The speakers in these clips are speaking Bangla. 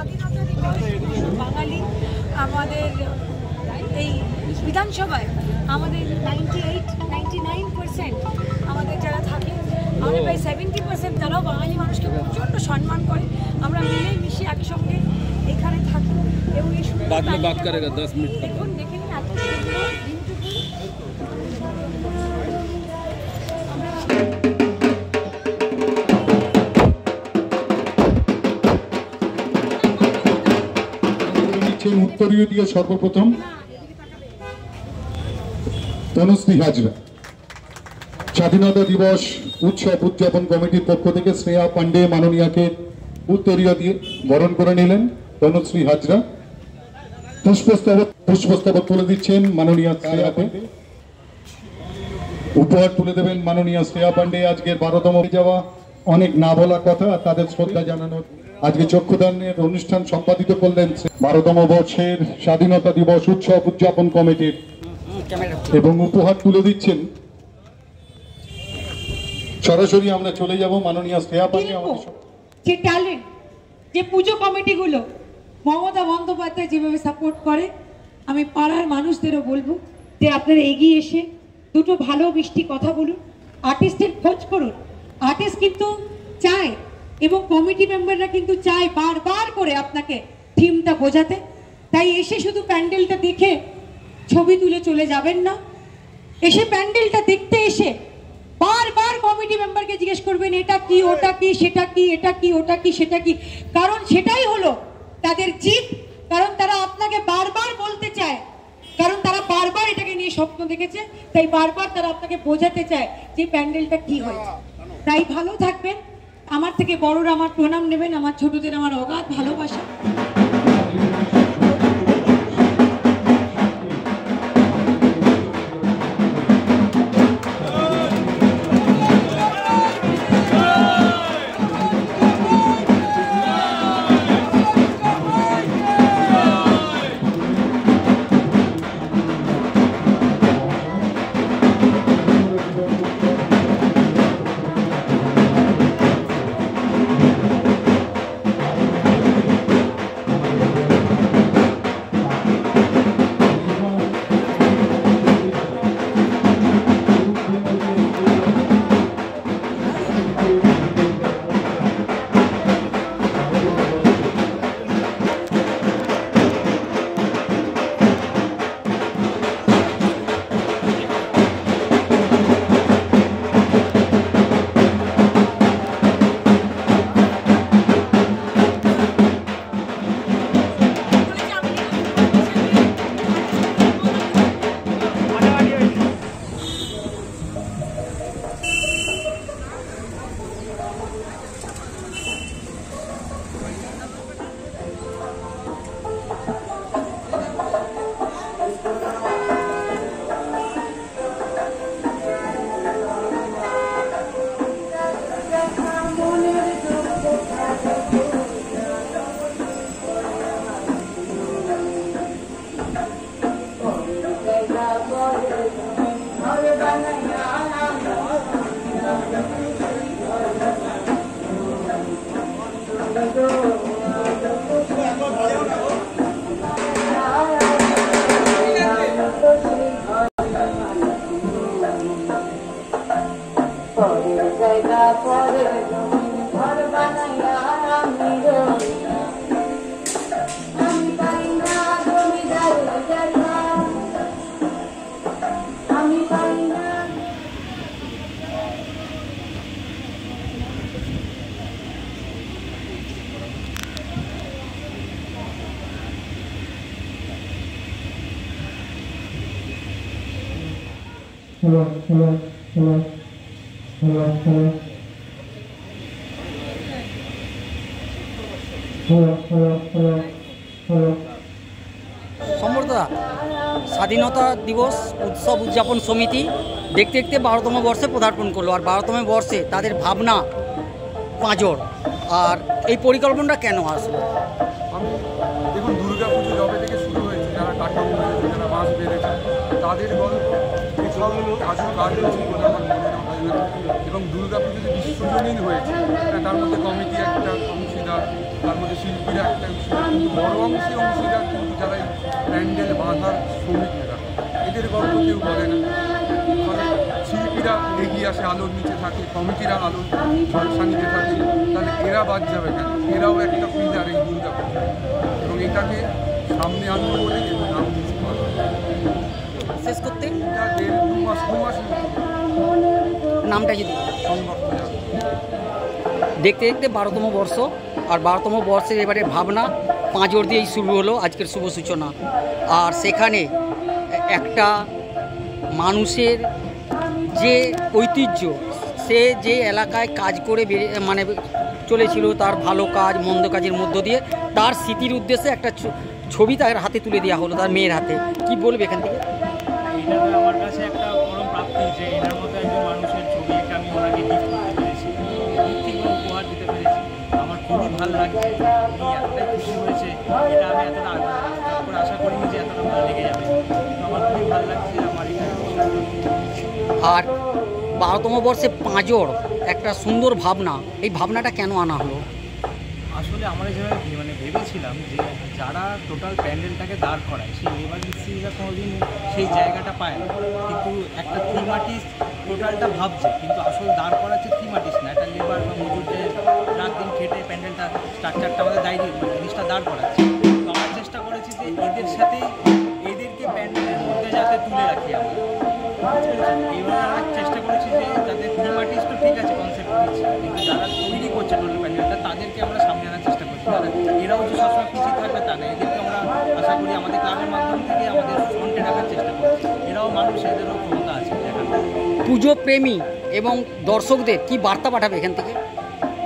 স্বাধীনতা দিবস বাঙালি আমাদের এই বিধানসভায় আমাদের 99% আমাদের যারা থাকে আমাদের প্রায় 70% তারাও বাঙালি মানুষকে প্রচণ্ড সম্মান করে। আমরা মিলে মিশে একসঙ্গে এখানে থাকি এবং এই সুন্দর দেখুন দেখে নিন এত সুন্দর উত্তরীয় দিয়ে সর্বপ্রথম তনুশ্রী হাজরা। স্বাধীনতা দিবস উৎসব উদযাপন কমিটির পক্ষ থেকে স্নেহা পান্ডে মাননীয়াকে উত্তরীয় দিয়ে বরণ করে নিলেন তনুশ্রী হাজরা। পুষ্পস্তবক তুলে দিচ্ছেন মাননীয়া স্নেহাকে। উপহার তুলে দেবেন মাননীয়া স্নেহা পান্ডে। আজকের 12তম যাওয়া অনেক না বলা কথা তাদের শ্রদ্ধা জানানোর আজকে চক্ষুদানের অনুষ্ঠান সম্পাদিত করলেন 12তম বর্ষের স্বাধীনতা দিবস উৎসব উদযাপন কমিটির এবং উপহার তুলে দিচ্ছেন। সরাসরি আমরা চলে যাব মাননীয়া স্নেহা পান্ডে। যে ট্যালেন্ট যে পুজো কমিটিগুলো মমতা বন্দ্যোপাধ্যায় যেভাবে সাপোর্ট করে, আমি পাড়ার মানুষদেরও বলবো যে আপনারা এগিয়ে এসে দুটো ভালো মিষ্টি কথা বলুন, আর্টিস্টের খোঁজ করুন। আর্টিস্ট কিন্তু চায় এবং কমিটি মেম্বাররা কিন্তু চায় বারবার করে আপনাকে থিমটা বোঝাতে। তাই এসে শুধু প্যান্ডেলটা দেখে ছবি তুলে চলে যাবেন না, এসে প্যান্ডেলটা দেখতে এসে বারবার কমিটি মেম্বারকে জিজ্ঞেস করবেন এটা কি, ওটা কি, সেটা কি, এটা কি, ওটা কি, সেটা কি। কারণ সেটাই হলো তাদের জিদ, কারণ তারা আপনাকে বারবার বলতে চায়, কারণ তারা বারবার এটাকে নিয়ে স্বপ্ন দেখেছে। তাই বারবার তারা আপনাকে বোঝাতে চায় যে প্যান্ডেলটা কি হয়েছে। তাই ভালো থাকবেন। আমার থেকে বড়রা আমার প্রণাম নেবেন, আমার ছোটদের আমার অগাধ ভালোবাসা। সম্বর্ধনা স্বাধীনতা দিবস উৎসব উদযাপন সমিতি দেখতে দেখতে 12তম বর্ষে পদার্পণ করলো। আর 12তম বর্ষে তাদের ভাবনা পাঁজর। আর এই পরিকল্পনাটা কেন আসলো? দেখুন, দুর্গাপুজো যবে থেকে শুরু হয়েছে, যারা কাঠমান্ডু বেঁধেছে, যারা বাঁশ বেঁধেছে, তাদের গল্প এসব কাজু কাজ হয়েছে বলে আমার মনে হয়। এবং দুর্গাপুজো যে বিশ্বজনীন হয়েছে, তার মধ্যে কমিটি একটা অংশীদার, তার মধ্যে শিল্পীরা একটা অংশীদার, কিন্তু বড় অংশীদার কিন্তু যারা এই প্যান্ডেল বাঁধার শ্রমিকেরা, এদের গল্প কেউ বলে না। ফলে শিল্পীরা এগিয়ে আসে, আলোর নিচে থাকে, কমিটিরা আলোর সান্নিধ্যে থাকে, তাহলে এরা বাদ যাবে কেন? এরাও একটা পিলার এই দুর্গা পুজো, এবং এটাকে সামনে আনবো বলে কিন্তু নাম দিয়েছে। শেষ করতে এটা 1.5-2 মাস নামটা যদি সংরক্ষণ যাবে। দেখতে দেখতে 12তম বর্ষ, আর 12তম বর্ষের এবারে ভাবনা পাঁজর দিয়েই শুরু হলো আজকের শুভ সূচনা। আর সেখানে একটা মানুষের যে ঐতিহ্য, সে যে এলাকায় কাজ করে মানে চলেছিল, তার ভালো কাজ মন্দ কাজের মধ্য দিয়ে তার স্মৃতির উদ্দেশ্যে একটা ছবি তার হাতে তুলে দেওয়া হলো, তার মেয়ের হাতে। কি বলবে এখান থেকে? এটা তো আমার কাছে একটা পরম প্রাপ্তি যে এনার মতো একজন মানুষের ছবি একটা আমি ওনাকে গিফট করতে পেরেছি, দিক থেকে উপহার দিতে পেরেছি। আমার খুবই ভালো লাগছে, উনি এতটাই খুশি হয়েছে, এটা আমি এতটা তারপর আশা করিনি যে এতটা ভালো লেগে যাবে। তো আমার খুবই ভালো লাগছে আমার এখানে। আর 12তম বর্ষে পাঁজর একটা সুন্দর ভাবনা, এই ভাবনাটা কেন আনা হলো? আসলে আমরা যেভাবে ভেবেছিলাম যে যারা টোটাল প্যান্ডেলটাকে দাঁড় করায় সেই লেবার মিস্ত্রিরা কোনোদিন সেই জায়গাটা পায় না, কিন্তু একটা থিম আর্টিস্ট টোটালটা ভাবছে, কিন্তু আসলে দাঁড় করাচ্ছে থিম আর্টিস্ট না, একটা লেবার বা মজুরদের রাত দিন খেটে প্যান্ডেলটা স্ট্রাকচারটা আমাদের জিনিসটা দাঁড় করাচ্ছে। তো আমরা চেষ্টা করেছি যে এদের সাথেই এদেরকে প্যান্ডেলের মধ্যে যাতে তুলে রাখি আমরা। এইভাবে আমরা চেষ্টা করেছি যে যাদের থিম আর্টিস্ট তো ঠিক আছে কনসেপ্ট দিচ্ছে, কিন্তু যারা তৈরি করছে টোটাল প্যান্ডেলটা তাদেরকে আমরা সামনে আনার চেষ্টা করছি। এরাও যে সবসময় পিছিয়ে থাকবে তা না, এদেরকে আমরা আশা করি আমাদের ক্লাবের মাধ্যম থেকে আমাদের ফ্রন্টে রাখার চেষ্টা করছি। এরাও মানুষ, এদেরও ক্ষমতা আছে দেখার। পুজো প্রেমী এবং দর্শকদের কি বার্তা পাঠাবে এখান থেকে?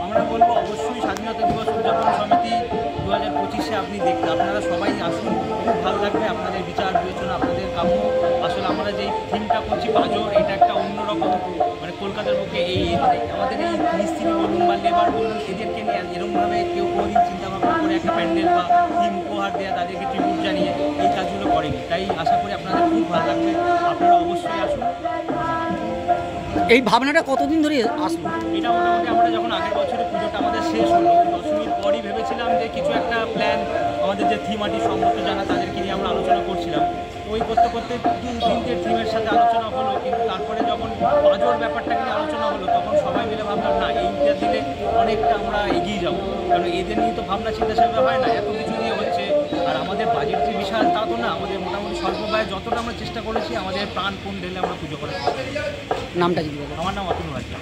আমরা বলবো অবশ্যই স্বাধীনতা দিবস উদযাপন সমিতি 2025-এ আপনি দেখতে আপনারা সবাই আসুন, খুব ভালো লাগবে। আপনাদের বিচার বিবেচনা, আপনাদের কাম্য। আসলে আমরা যেই থিমটা করছি পাঁজর, এটা একটা অন্যরকম, মানে কলকাতার বুকে এই আমাদের এই মিস্ত্রি বলুন বা লেবার বলুন, এদেরকে নিয়ে এরকমভাবে কেউ কোনোদিন চিন্তাভাবনা করে একটা প্যান্ডেল বা থিম উপহার দেওয়া, তাদেরকে ট্রিবিউট জানিয়ে এই কাজগুলো করেনি। তাই আশা করি আপনাদের খুব ভালো লাগবে, আপনারা অবশ্যই আসুন। এই ভাবনাটা কতদিন ধরে আসলো? এটা মোটামুটি আমরা যখন আগের বছরে পুজোটা আমাদের শেষ হলো, দশমীর পরই ভেবেছিলাম যে কিছু একটা প্ল্যান আমাদের যে থিম আর্টিস্ট সম্পর্কে জানা তাদেরকে নিয়ে আমরা আলোচনা করছিলাম। ওই করতে করতে 2-3 থিমের সাথে আলোচনা হলো, কিন্তু তারপরে যখন পাঁজর ব্যাপারটা নিয়ে আলোচনা হলো তখন সবাই মিলে ভাবলাম না, এইটা দিলে অনেকটা আমরা এগিয়ে যাবো, কারণ এদের নিয়ে তো ভাবনা চিন্তা সেভাবে হয় না, এত কিছু নিয়ে হচ্ছে। আর আমাদের বাজেট যে বিশাল তা তো না, আমাদের মোটামুটি স্বল্প ব্যয় যতটা আমরা চেষ্টা করেছি আমাদের প্রাণপণ ঢেলে আমরা পুজো করার। নামটা যদি বলো। আমার নাম অতুল ভাটিয়া।